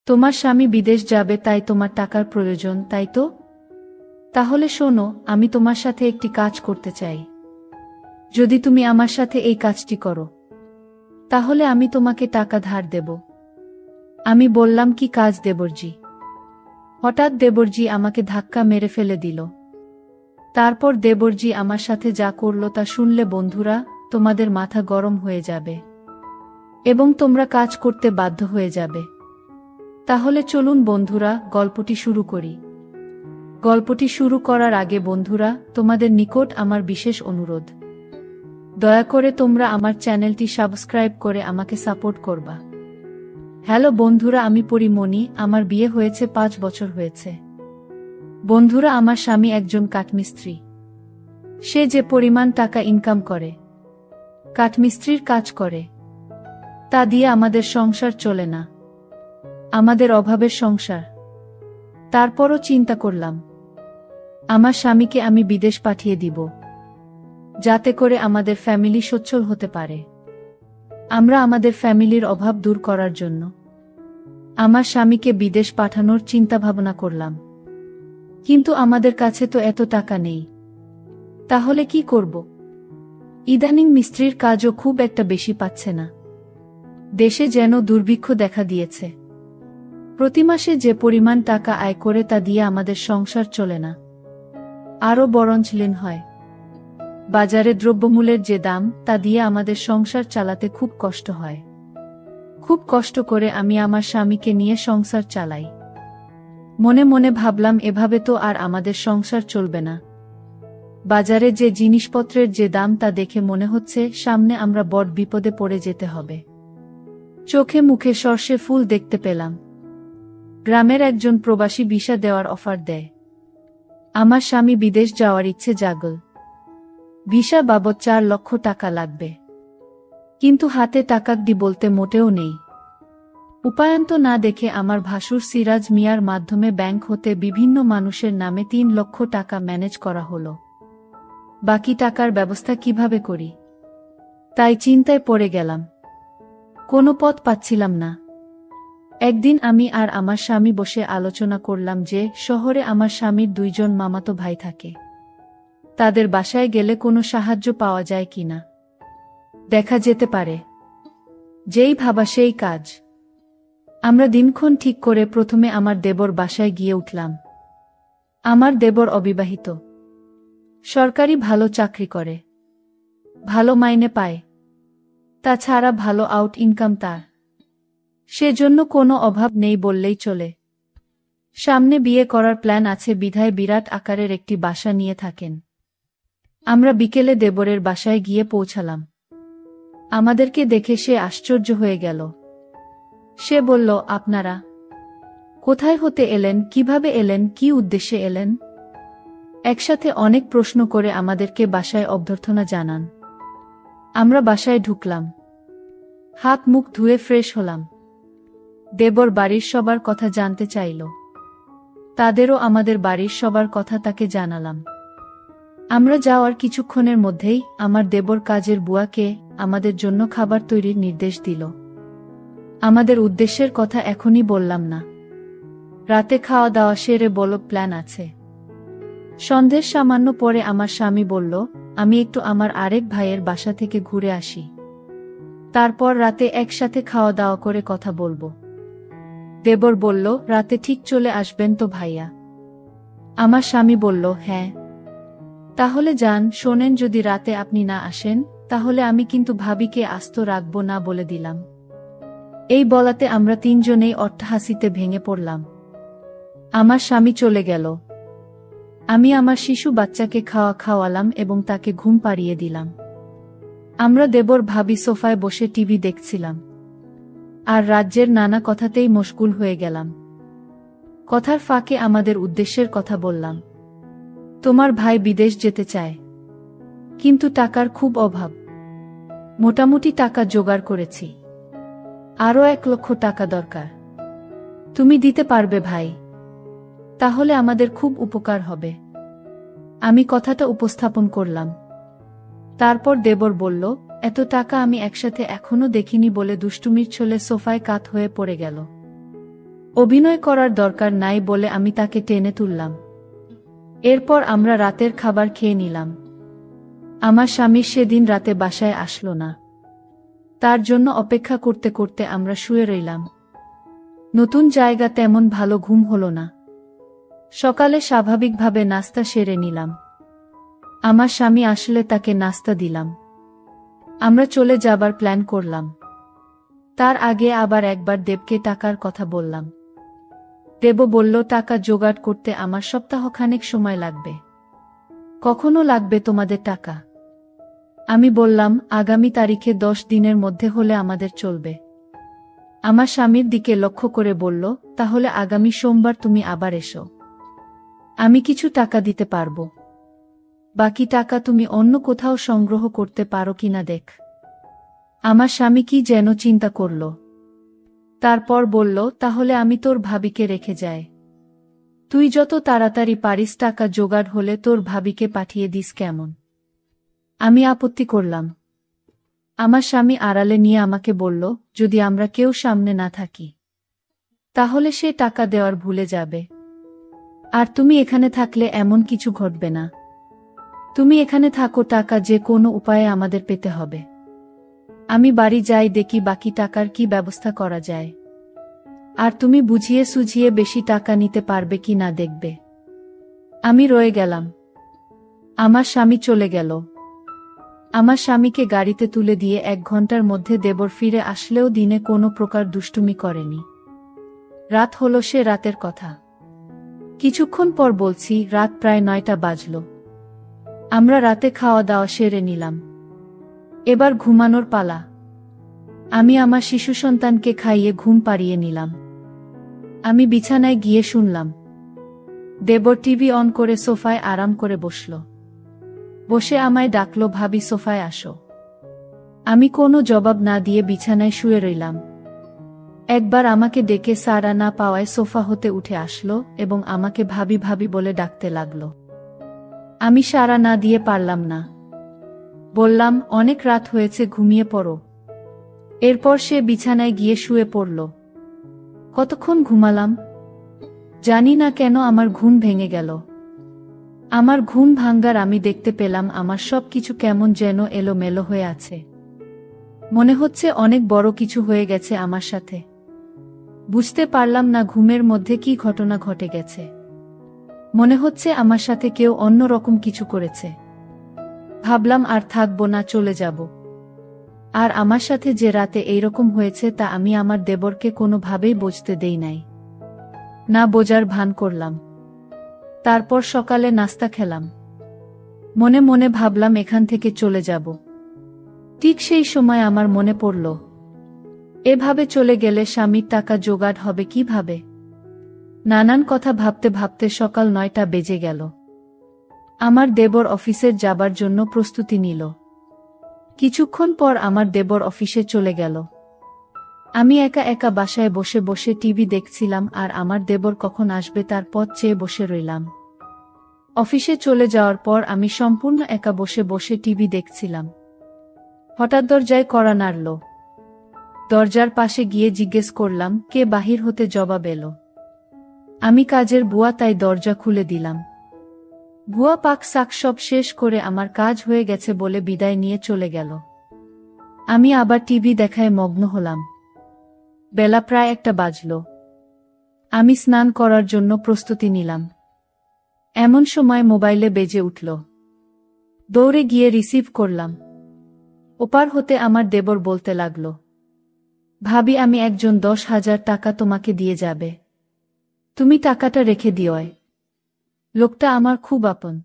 তোমার স্বামী বিদেশ যাবে তাই তোমার টাকার প্রয়োজন, তাই তো? তাহলে শোনো, আমি তোমার সাথে একটি কাজ করতে চাই। যদি তুমি আমার সাথে এই কাজটি করো, তাহলে আমি তোমাকে টাকা ধার দেব। আমি বললাম, কি কাজ দেবরজি? হঠাৎ দেবরজি আমাকে ধাক্কা মেরে ফেলে দিল। তারপর দেবরজি আমার সাথে যা করল তা শুনলে বন্ধুরা, তোমাদের মাথা গরম হয়ে যাবে এবং তোমরা কাজ করতে বাধ্য হয়ে যাবে। তাহলে চলুন বন্ধুরা, গল্পটি শুরু করি। গল্পটি শুরু করার আগে বন্ধুরা, তোমাদের নিকট আমার বিশেষ অনুরোধ, দয়া করে তোমরা আমার চ্যানেলটি সাবস্ক্রাইব করে আমাকে সাপোর্ট করবা। হ্যালো বন্ধুরা, আমি পরিমণি, আমার বিয়ে হয়েছে 5 বছর হয়েছে। বন্ধুরা, আমার স্বামী একজন কাঠমিস্ত্রি। সে যে পরিমাণ টাকা ইনকাম করে, কাঠমিস্ত্রির কাজ করে, তা দিয়ে আমাদের সংসার চলে না, আমাদের অভাবের সংসার। তারপরও চিন্তা করলাম, আমার স্বামীকে আমি বিদেশ পাঠিয়ে দিব, যাতে করে আমাদের ফ্যামিলি সচ্ছল হতে পারে। আমরা আমাদের ফ্যামিলির অভাব দূর করার জন্য আমার স্বামীকে বিদেশ পাঠানোর চিন্তাভাবনা করলাম। কিন্তু আমাদের কাছে তো এত টাকা নেই। তাহলে কি করব? ইদানিং মিস্ত্রির কাজও খুব একটা বেশি পাচ্ছে না। দেশে যেন দুর্ভিক্ষ দেখা দিয়েছে। প্রতি মাসে যে পরিমাণ টাকা আয় করে তা দিয়ে আমাদের সংসার চলে না, আরও বরঞ্চ ঋণ হয়। বাজারে দ্রব্যমূল্যের যে দাম, তা দিয়ে আমাদের সংসার চালাতে খুব কষ্ট হয়। খুব কষ্ট করে আমি আমার স্বামীকে নিয়ে সংসার চালাই। মনে মনে ভাবলাম, এভাবে তো আর আমাদের সংসার চলবে না। বাজারে যে জিনিসপত্রের যে দাম, তা দেখে মনে হচ্ছে সামনে আমরা বড় বিপদে পড়ে যেতে হবে। চোখে মুখে সর্ষে ফুল দেখতে পেলাম। গ্রামের একজন প্রবাসী ভিসা দেওয়ার অফার দেয়। আমার স্বামী বিদেশ যাওয়ার ইচ্ছে জাগল। ভিসা বাবদ 4 লক্ষ টাকা লাগবে, কিন্তু হাতে টাকা দি বলতে মোটেও নেই। উপায়ন্ত না দেখে আমার ভাসুর সিরাজ মিয়ার মাধ্যমে ব্যাংক হতে বিভিন্ন মানুষের নামে 3 লক্ষ টাকা ম্যানেজ করা হলো। বাকি টাকার ব্যবস্থা কিভাবে করি, তাই চিন্তায় পড়ে গেলাম। কোনো পথ পাচ্ছিলাম না। একদিন আমি আর আমার স্বামী বসে আলোচনা করলাম যে শহরে আমার স্বামীর 2 জন মামাতো ভাই থাকে। তাদের বাসায় গেলে কোনো সাহায্য পাওয়া যায় কিনা দেখা যেতে পারে। যেই ভাবা সেই কাজ। আমরা দিনক্ষণ ঠিক করে প্রথমে আমার দেবর বাসায় গিয়ে উঠলাম। আমার দেবর অবিবাহিত, সরকারি ভালো চাকরি করে, ভালো মাইনে পায়, তাছাড়া ভালো আউট ইনকাম তার। সেজন্য কোনো অভাব নেই বললেই চলে। সামনে বিয়ে করার প্ল্যান আছে বিধায় বিরাট আকারের একটি বাসা নিয়ে থাকেন। আমরা বিকেলে দেবরের বাসায় গিয়ে পৌঁছালাম। আমাদেরকে দেখে সে আশ্চর্য হয়ে গেল। সে বলল, আপনারা কোথায় হতে এলেন, কিভাবে এলেন, কি উদ্দেশ্যে এলেন? একসাথে অনেক প্রশ্ন করে আমাদেরকে বাসায় অভ্যর্থনা জানান। আমরা বাসায় ঢুকলাম, হাত মুখ ধুয়ে ফ্রেশ হলাম। দেবর বাড়ির সবার কথা জানতে চাইল। তাদেরও আমাদের বাড়ির সবার কথা তাকে জানালাম। আমরা যাওয়ার কিছুক্ষণের মধ্যেই আমার দেবর কাজের বুয়াকে আমাদের জন্য খাবার তৈরির নির্দেশ দিল। আমাদের উদ্দেশ্যের কথা এখনই বললাম না। রাতে খাওয়া দাওয়া সেরে বলল, প্ল্যান আছে। সন্ধ্যের সামান্য পরে আমার স্বামী বলল, আমি একটু আমার আরেক ভাইয়ের বাসা থেকে ঘুরে আসি, তারপর রাতে একসাথে খাওয়া দাওয়া করে কথা বলবো। দেবর বলল, রাতে ঠিক চলে আসবেন তো ভাইয়া? আমার স্বামী বলল, হ্যাঁ। তাহলে যান। শোনেন, যদি রাতে আপনি না আসেন, তাহলে আমি কিন্তু ভাবিকে আস্ত রাখব না বলে দিলাম। এই বলাতে আমরা 3 জনেই অট্টহাসিতে ভেঙে পড়লাম। আমার স্বামী চলে গেল। আমি আমার শিশু বাচ্চাকে খাওয়ালাম এবং তাকে ঘুম পাড়িয়ে দিলাম। আমরা দেবর ভাবি সোফায় বসে টিভি দেখছিলাম আর রাজ্যের নানা কথাতেই মশগুল হয়ে গেলাম। কথার ফাঁকে আমাদের উদ্দেশ্যের কথা বললাম। তোমার ভাই বিদেশ যেতে চায়, কিন্তু টাকার খুব অভাব। মোটামুটি টাকা জোগাড় করেছি, আরও 1 লক্ষ টাকা দরকার। তুমি দিতে পারবে ভাই? তাহলে আমাদের খুব উপকার হবে। আমি কথাটা উপস্থাপন করলাম। তারপর দেবর বলল, এত টাকা আমি একসাথে এখনো দেখিনি বলে দুষ্টুমির ছলে সোফায় কাত হয়ে পড়ে গেল। অভিনয় করার দরকার নাই বলে আমি তাকে টেনে তুললাম। এরপর আমরা রাতের খাবার খেয়ে নিলাম। আমার স্বামী সেদিন রাতে বাসায় আসলো না। তার জন্য অপেক্ষা করতে করতে আমরা শুয়ে রইলাম। নতুন জায়গা, তেমন ভালো ঘুম হলো না। সকালে স্বাভাবিকভাবে নাস্তা সেরে নিলাম। আমার স্বামী আসলে তাকে নাস্তা দিলাম। আমরা চলে যাবার প্ল্যান করলাম। তার আগে আবার একবার দেবকে টাকার কথা বললাম। দেব বলল, টাকা জোগাড় করতে আমার সপ্তাহখানেক সময় লাগবে। কখনো লাগবে তোমাদের টাকা? আমি বললাম, আগামী তারিখে 10 দিনের মধ্যে হলে আমাদের চলবে। আমার স্বামীর দিকে লক্ষ্য করে বলল, তাহলে আগামী সোমবার তুমি আবার এসো। আমি কিছু টাকা দিতে পারবো। বাকি টাকা তুমি অন্য কোথাও সংগ্রহ করতে পারো কিনা দেখ। আমার স্বামী কি যেন চিন্তা করল। তারপর বলল, তাহলে আমি তোর ভাবিকে রেখে যাই। তুই যত তাড়াতাড়ি পারিস টাকা জোগাড় হলে তোর ভাবিকে পাঠিয়ে দিস, কেমন? আমি আপত্তি করলাম। আমার স্বামী আড়ালে নিয়ে আমাকে বলল, যদি আমরা কেউ সামনে না থাকি তাহলে সে টাকা দেওয়ার ভুলে যাবে। আর তুমি এখানে থাকলে এমন কিছু ঘটবে না। তুমি এখানে থাকো, টাকা যে কোনো উপায়ে আমাদের পেতে হবে। আমি বাড়ি যাই, দেখি বাকি টাকার কি ব্যবস্থা করা যায়। আর তুমি বুঝিয়ে সুঝিয়ে বেশি টাকা নিতে পারবে কি না দেখবে। আমি রয়ে গেলাম। আমার স্বামী চলে গেল। আমার স্বামীকে গাড়িতে তুলে দিয়ে 1 ঘন্টার মধ্যে দেবর ফিরে আসলেও দিনে কোনো প্রকার দুষ্টুমি করেনি। রাত হলো, সে রাতের কথা। কিছুক্ষণ পর বলছি, রাত প্রায় 9টা বাজল। আমরা রাতে খাওয়া দাওয়া সেরে নিলাম। এবার ঘুমানোর পালা। আমি আমার শিশু সন্তানকে খাইয়ে ঘুম পাড়িয়ে নিলাম। আমি বিছানায় গিয়ে শুনলাম দেবর টিভি অন করে সোফায় আরাম করে বসল। বসে আমায় ডাকলো, ভাবি সোফায় আসো। আমি কোনো জবাব না দিয়ে বিছানায় শুয়ে রইলাম। একবার আমাকে ডেকে সাড়া না পাওয়ায় সোফা হতে উঠে আসলো এবং আমাকে ভাবি ভাবি বলে ডাকতে লাগলো। আমি সাড়া না দিয়ে পারলাম না। বললাম, অনেক রাত হয়েছে, ঘুমিয়ে পড়ো। এরপর সে বিছানায় গিয়ে শুয়ে পড়ল। কতক্ষণ ঘুমালাম জানি না, কেন আমার ঘুম ভেঙে গেল। আমার ঘুম ভাঙ্গার আমি দেখতে পেলাম আমার সবকিছু কেমন যেন এলোমেলো হয়ে আছে। মনে হচ্ছে অনেক বড় কিছু হয়ে গেছে আমার সাথে। বুঝতে পারলাম না ঘুমের মধ্যে কি ঘটনা ঘটে গেছে। মনে হচ্ছে আমার সাথে কেউ অন্য রকম কিছু করেছে। ভাবলাম আর থাকবো না, চলে যাব। আর আমার সাথে যে রাতে এইরকম হয়েছে তা আমি আমার দেবরকে কোনোভাবেই বুঝতে দেই নাই। না বোঝার ভান করলাম। তারপর সকালে নাস্তা খেলাম। মনে মনে ভাবলাম এখান থেকে চলে যাব। ঠিক সেই সময় আমার মনে পড়ল, এভাবে চলে গেলে স্বামীর টাকা জোগাড় হবে কিভাবে। নানান কথা ভাবতে ভাবতে সকাল 9টা বেজে গেল। আমার দেবর অফিসের যাবার জন্য প্রস্তুতি নিল। কিছুক্ষণ পর আমার দেবর অফিসে চলে গেল। আমি একা একা বাসায় বসে বসে টিভি দেখছিলাম আর আমার দেবর কখন আসবে তার পথ চেয়ে বসে রইলাম। অফিসে চলে যাওয়ার পর আমি সম্পূর্ণ একা বসে বসে টিভি দেখছিলাম। হঠাৎ দরজায় কড়া নাড়ল। দরজার পাশে গিয়ে জিজ্ঞেস করলাম, কে বাহির হতে জবাব এলো। আমি কাজের বুয়া, তাই দরজা খুলে দিলাম। বুয়া পাক শাক সব শেষ করে আমার কাজ হয়ে গেছে বলে বিদায় নিয়ে চলে গেল। আমি আবার টিভি দেখায় মগ্ন হলাম। বেলা প্রায় 1টা বাজল। আমি স্নান করার জন্য প্রস্তুতি নিলাম। এমন সময় মোবাইলে বেজে উঠল। দৌড়ে গিয়ে রিসিভ করলাম। ওপার হতে আমার দেবর বলতে লাগল, ভাবি, আমি একজন 10,000 টাকা তোমাকে দিয়ে যাবে। তুমি টাকাটা রেখে দিও। লোকটা আমার খুব আপন।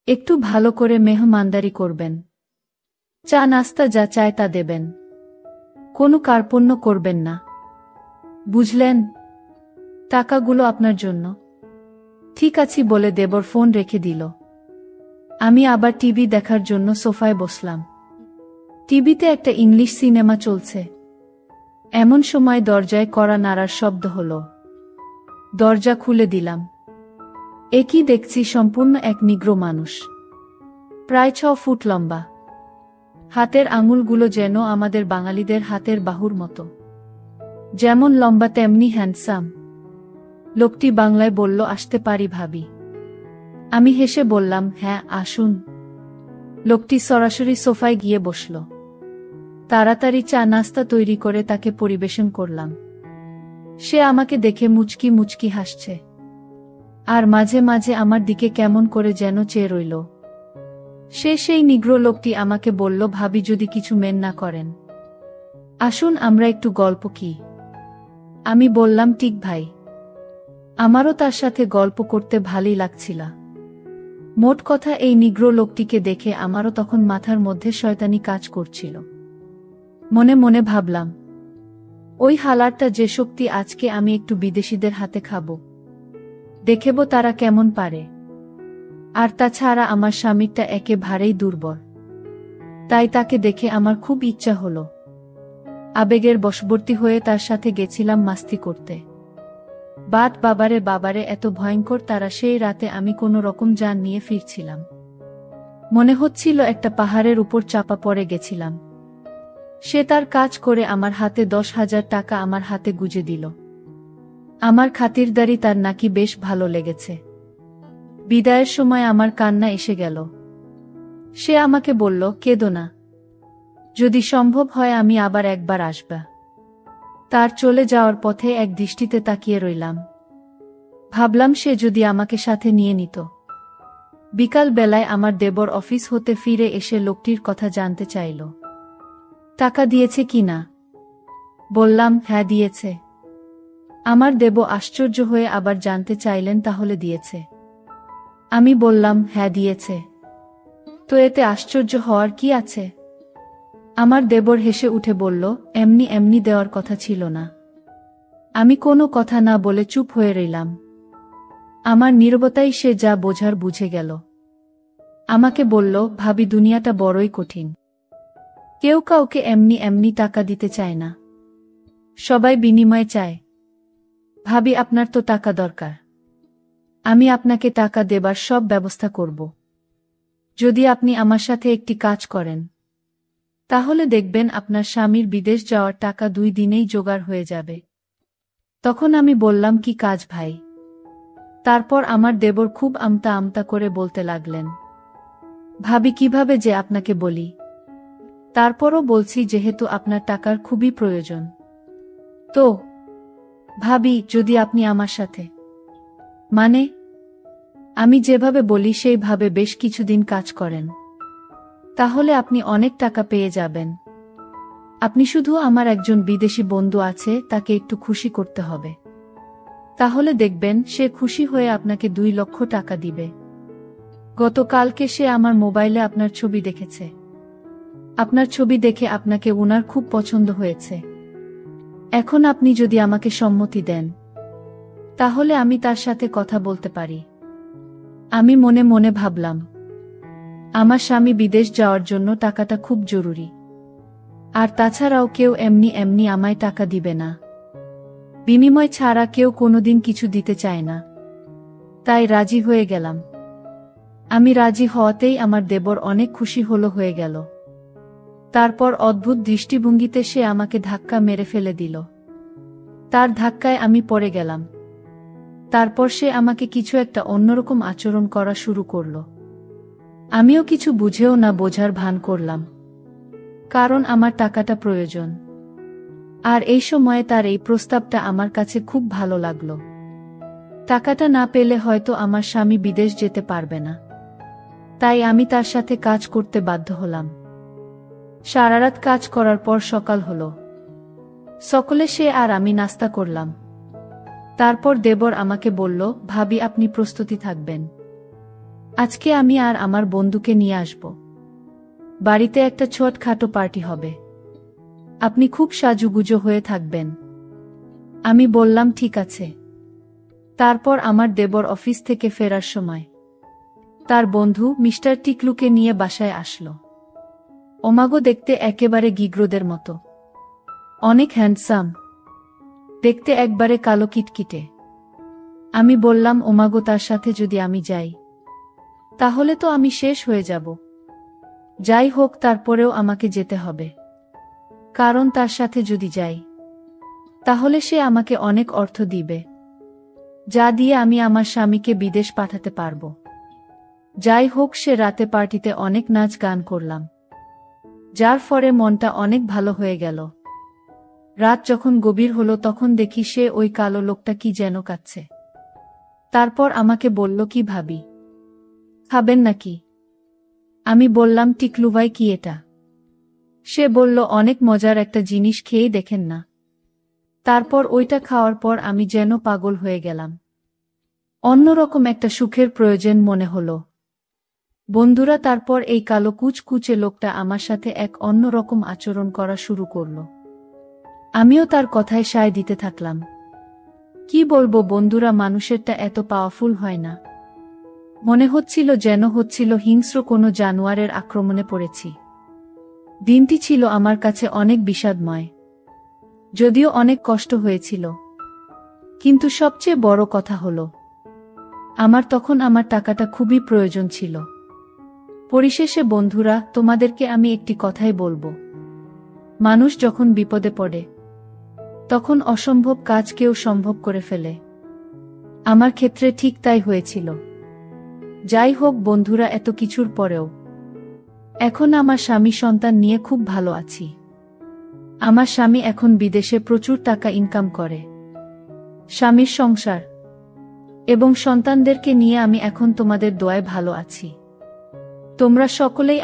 একটু ভালো করে মেহমানদারি করবেন। চা নাস্তা যা চায় তা দেবেন। কোনো কার্পণ্য করবেন না, বুঝলেন? টাকাগুলো আপনার জন্য। ঠিক আছে বলে দেবর ফোন রেখে দিল। আমি আবার টিভি দেখার জন্য সোফায় বসলাম। টিভিতে একটা ইংলিশ সিনেমা চলছে। এমন সময় দরজায় কড়া নাড়ার শব্দ হলো। দরজা খুলে দিলাম। একই দেখছি সম্পূর্ণ এক নিগ্রো মানুষ, প্রায় 6 ফুট লম্বা। হাতের আঙুলগুলো যেন আমাদের বাঙালিদের হাতের বাহুর মতো। যেমন লম্বা তেমনি হ্যান্ডসাম। লোকটি বাংলায় বলল, আসতে পারি ভাবি? আমি হেসে বললাম, হ্যাঁ আসুন। লোকটি সরাসরি সোফায় গিয়ে বসল। তাড়াতাড়ি চা নাস্তা তৈরি করে তাকে পরিবেশন করলাম। সে আমাকে দেখে মুচকি মুচকি হাসছে, আর মাঝে মাঝে আমার দিকে কেমন করে যেন চেয়ে রইল। সেই নিগ্রো লোকটি আমাকে বলল, ভাবি যদি কিছু মেন না করেন, আসুন আমরা একটু গল্প কি। আমি বললাম, ঠিক ভাই। আমারও তার সাথে গল্প করতে ভালোই লাগছিল। মোট কথা, এই নিগ্রো লোকটিকে দেখে আমারও তখন মাথার মধ্যে শয়তানি কাজ করছিল। মনে মনে ভাবলাম, ওই হালারটা যে শক্তি, আজকে আমি একটু বিদেশিদের হাতে খাবো, দেখেব তারা কেমন পারে। আর তাছাড়া আমার স্বামীটা একেবারেই দুর্বল, তাই তাকে দেখে আমার খুব ইচ্ছা হলো। আবেগের বশবর্তী হয়ে তার সাথে গেছিলাম মাস্তি করতে। বাবারে বাবারে, এত ভয়ঙ্কর তারা! সেই রাতে আমি কোনো রকম জান নিয়ে ফিরছিলাম। মনে হচ্ছিল একটা পাহাড়ের উপর চাপা পড়ে গেছিলাম। সে তার কাজ করে আমার হাতে 10,000 টাকা আমার হাতে গুজে দিল। আমার খাতিরদারি তার নাকি বেশ ভালো লেগেছে। বিদায়ের সময় আমার কান্না এসে গেল। সে আমাকে বলল, কেঁদো না, যদি সম্ভব হয় আমি আবার একবার আসবা। তার চলে যাওয়ার পথে এক দৃষ্টিতে তাকিয়ে রইলাম। ভাবলাম সে যদি আমাকে সাথে নিয়ে নিত। বিকাল বেলায় আমার দেবর অফিস হতে ফিরে এসে লোকটির কথা জানতে চাইল। টাকা দিয়েছে কিনা? বললাম, হ্যাঁ দিয়েছে। আমার দেব আশ্চর্য হয়ে আবার জানতে চাইলেন, তাহলে দিয়েছে? আমি বললাম, হ্যাঁ দিয়েছে। তো এতে আশ্চর্য হওয়ার কি আছে? আমার দেবর হেসে উঠে বলল, এমনি এমনি দেওয়ার কথা ছিল না। আমি কোনো কথা না বলে চুপ হয়ে রইলাম। আমার নীরবতাই সে যা বোঝার বুঝে গেল। আমাকে বলল, ভাবি দুনিয়াটা বড়ই কঠিন। কেউ কাউকে এমনি এমনি টাকা দিতে চায় না, সবাই বিনিময়ে চায়। ভাবি আপনার তো টাকা দরকার, আমি আপনাকে টাকা দেবার সব ব্যবস্থা করব। যদি আপনি আমার সাথে একটি কাজ করেন, তাহলে দেখবেন আপনার স্বামীর বিদেশ যাওয়ার টাকা 2 দিনেই জোগাড় হয়ে যাবে। তখন আমি বললাম, কি কাজ ভাই? তারপর আমার দেবর খুব আমতা আমতা করে বলতে লাগলেন, ভাবি কিভাবে যে আপনাকে বলি। তারপরও বলছি, যেহেতু আপনার টাকার খুবই প্রয়োজন। তো ভাবি, যদি আপনি আমার সাথে, মানে আমি যেভাবে বলি সেইভাবে বেশ কিছুদিন কাজ করেন, তাহলে আপনি অনেক টাকা পেয়ে যাবেন। আপনি শুধু, আমার একজন বিদেশি বন্ধু আছে, তাকে একটু খুশি করতে হবে। তাহলে দেখবেন সে খুশি হয়ে আপনাকে 2 লক্ষ টাকা দিবে। গতকালকে সে আমার মোবাইলে আপনার ছবি দেখেছে। আপনার ছবি দেখে আপনাকে উনার খুব পছন্দ হয়েছে। এখন আপনি যদি আমাকে সম্মতি দেন, তাহলে আমি তার সাথে কথা বলতে পারি। আমি মনে মনে ভাবলাম, আমার স্বামী বিদেশ যাওয়ার জন্য টাকাটা খুব জরুরি, আর তাছাড়াও কেউ এমনি এমনি আমায় টাকা দিবে না। বিনিময় ছাড়া কেউ কোনোদিন কিছু দিতে চায় না। তাই রাজি হয়ে গেলাম। আমি রাজি হওয়াতেই আমার দেবর অনেক খুশি হয়ে গেল। তারপর অদ্ভুত দৃষ্টিভঙ্গিতে সে আমাকে ধাক্কা মেরে ফেলে দিল। তার ধাক্কায় আমি পড়ে গেলাম। তারপর সে আমাকে কিছু একটা অন্যরকম আচরণ করা শুরু করল। আমিও কিছু বুঝেও না বোঝার ভান করলাম, কারণ আমার টাকাটা প্রয়োজন। আর এই সময়ে তার এই প্রস্তাবটা আমার কাছে খুব ভালো লাগলো। টাকাটা না পেলে হয়তো আমার স্বামী বিদেশ যেতে পারবে না। তাই আমি তার সাথে কাজ করতে বাধ্য হলাম। সারারাত কাজ করার পর সকাল হলো। সকলে সে আর আমি নাস্তা করলাম। তারপর দেবর আমাকে বলল, ভাবি আপনি প্রস্তুতি থাকবেন। আজকে আমি আর আমার বন্ধুকে নিয়ে আসব। বাড়িতে একটা ছোটখাটো পার্টি হবে। আপনি খুব সাজুগুজো হয়ে থাকবেন। আমি বললাম, ঠিক আছে। তারপর আমার দেবর অফিস থেকে ফেরার সময় তার বন্ধু মিস্টার টিকলুকে নিয়ে বাসায় আসলো। ওমাগো, দেখতে একেবারে গিগ্রোদের মতো, অনেক হ্যান্ডসাম, দেখতে একবারে কালো কিটকিটে। আমি বললাম, ওমাগো, তার সাথে যদি আমি যাই, তাহলে তো আমি শেষ হয়ে যাব। যাই হোক, তারপরেও আমাকে যেতে হবে, কারণ তার সাথে যদি যাই, তাহলে সে আমাকে অনেক অর্থ দিবে, যা দিয়ে আমি আমার স্বামীকে বিদেশ পাঠাতে পারব। যাই হোক, সে রাতে পার্টিতে অনেক নাচ গান করলাম, যার ফলে মনটা অনেক ভালো হয়ে গেল। রাত যখন গভীর হলো তখন দেখি সে ওই কালো লোকটা কি যেন কাচ্ছে। তারপর আমাকে বলল, কি ভাবি, খাবেন নাকি? আমি বললাম, টিকলু ভাই, কি এটা? সে বলল, অনেক মজার একটা জিনিস, খেয়েই দেখেন না। তারপর ওইটা খাওয়ার পর আমি যেন পাগল হয়ে গেলাম। অন্যরকম একটা সুখের প্রয়োজন মনে হলো। বন্ধুরা, তারপর এই কালো কুচকুচে লোকটা আমার সাথে এক অন্যরকম আচরণ করা শুরু করল। আমিও তার কথায় সায় দিতে থাকলাম। কি বলবো বন্ধুরা, মানুষেরটা এত পাওয়ারফুল হয় না। মনে হচ্ছিল যেন হিংস্র কোনো জানোয়ারের আক্রমণে পড়েছি। দিনটি ছিল আমার কাছে অনেক বিষাদময়, যদিও অনেক কষ্ট হয়েছিল। কিন্তু সবচেয়ে বড় কথা হলো, আমার তখন আমার টাকাটা খুবই প্রয়োজন ছিল। পরিশেষে বন্ধুরা, তোমাদেরকে আমি একটি কথাই বলবো, মানুষ যখন বিপদে পড়ে তখন অসম্ভব কাজ কেউ সম্ভব করে ফেলে। আমার ক্ষেত্রে ঠিক তাই হয়েছিল। যাই হোক বন্ধুরা, এত কিছুর পরেও এখন আমার স্বামী সন্তান নিয়ে খুব ভালো আছি। আমার স্বামী এখন বিদেশে প্রচুর টাকা ইনকাম করে। স্বামীর সংসার এবং সন্তানদেরকে নিয়ে আমি এখন তোমাদের দোয়ায় ভালো আছি। তোমরা সকলেই